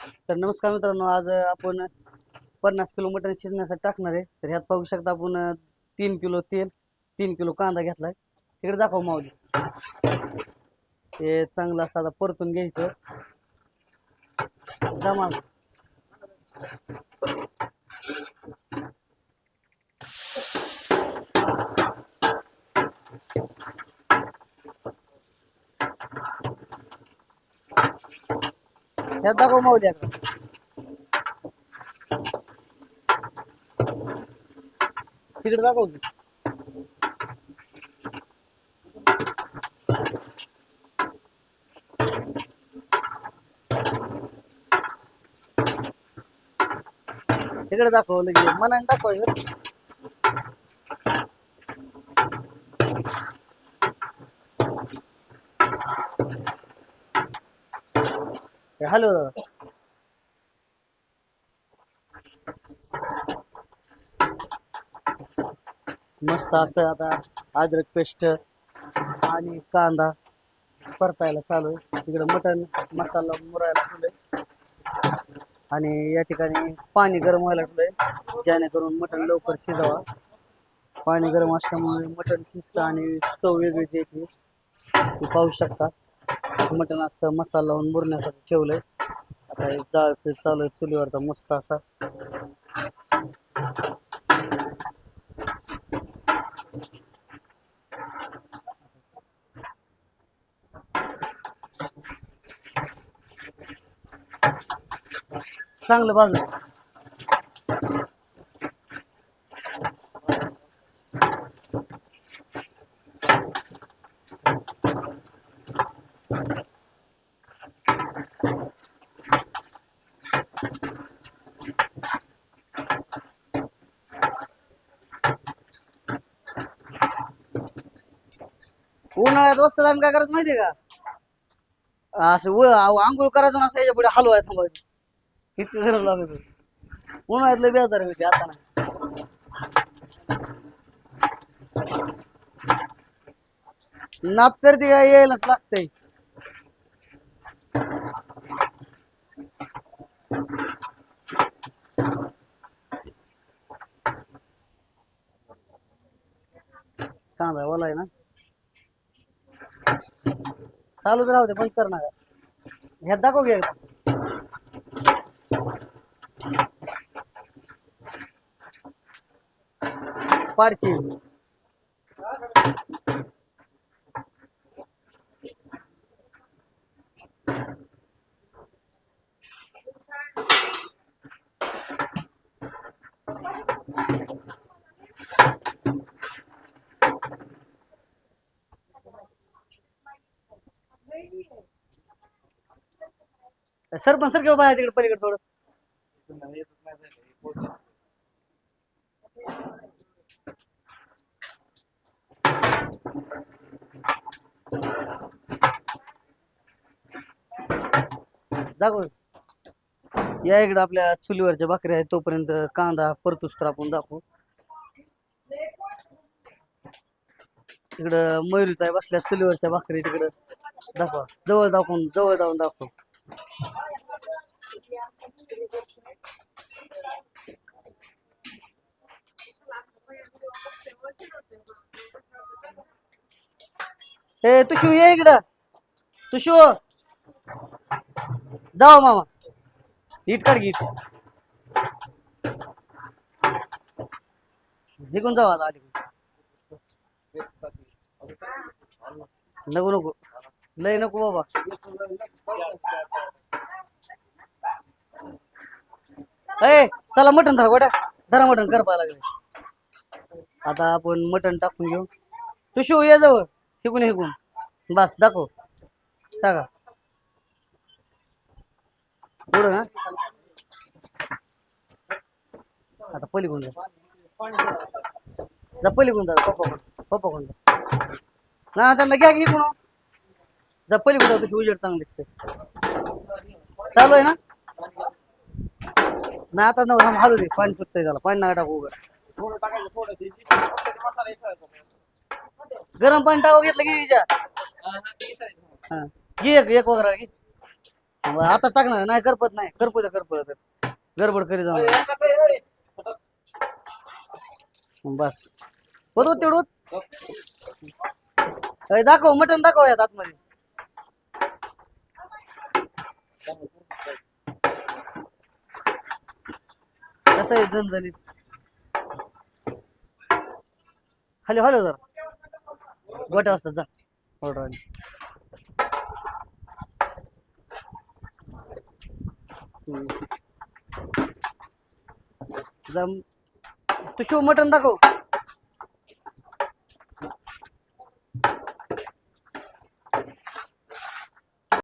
तर नमस्कार मित्रांनो, आज आपण 50 किलो मटण शिजण्यासाठी टाकणार आहे. तर ह्यात पाहू शकता आपण 3 किलो तेल, 3 किलो कांदा घेतलाय. इकडे दाखव माऊली. हे चांगलं असं आता परतून घ्यायचं. जमा ह्यात दाखव माऊली आता. तिकडे दाखव की. तिकडे दाखव लगे मनाने दाखव हे. हॅलो. मस्त असं आता अद्रक पेस्ट आणि कांदा परतायला चालू आहे. तिकडे मटण मसाला मुरायला ठेवलंय आणि या ठिकाणी पाणी गरम व्हायला ठेवलंय, जेणेकरून मटण लवकर शिजावा. पाणी गरम असल्यामुळे मटण शिजतं आणि चव वेगळीच येते. तुम्ही पाहू शकता मटण असं मसाला लावून मुरण्यासाठी ठेवलंय. आता हे जाळ पीठ चालू आहे चुलीवरचा मस्त असा. चांगलं भाजून उन्हाळ्यात वस्तात आम्ही काय करायचं माहितीये का, असं आंघोळ करायचं ना, असं याच्या पुढे हलवाय थांबायचं. इतकं गरम लागत होतं. उन्हाळ्यात लय बेजार होती, आता नाही. नात तर ती काय यायलाच लागतंय. कांदा ओला आहे ना, चालूच राहू दे, बंद कर नका. ह्यात दाखव घे एकदा. पाडची सरपंच सर घेऊ बाहेर तिकडे पलीकडे थोडं. दाखव. या इकडे आपल्या चुलीवरच्या भाकरी आहेत, तोपर्यंत कांदा परतूस तर आपण दाखवू. इकडं मयुरीत आहे बसल्या चुलीवरच्या भाकरी. तिकडं दाखवा, जवळ दाखवून, जवळ जाऊन दाखव. हे तुशू ये इकडं. तुशू जाओ मामा, हीट काढ गीट. निघून जाऊ आता. आली नको नको, लय नको बाबा. ए चला मटण धरा गोट्या, धरा मटण करपा लागले. आता आपण मटण टाकून घेऊ. तुशू ये जवळ, हिकून हिकून बस दाखव. टाका पुढं ना. आता पलीकडून जा, जा पलीकडून जा. पप्पा कोण ना, त्यांना घ्या की कोण. जा पलीकडून जा, तुझी उजेड चांगली दिसते. चालू आहे ना. नाही आता नको, हालू दे. पाणी सुटतंय त्याला, पाणी नका टाकू. गरम पाणी टाकू घेतलं की हा घे एक एक वगैरे घे. आता टाकणार नाही, करपत नाही, करपू द्या करपू द्या तर गडबड करी जाऊ बस होत तेवढं दाखव मटण दाखव यात आतमध्ये कसं आहे झणझणीत हॅलो हॅलो जरा गोट्या वाजतात जा ऑर्डर जा तू शिव मटण दाखव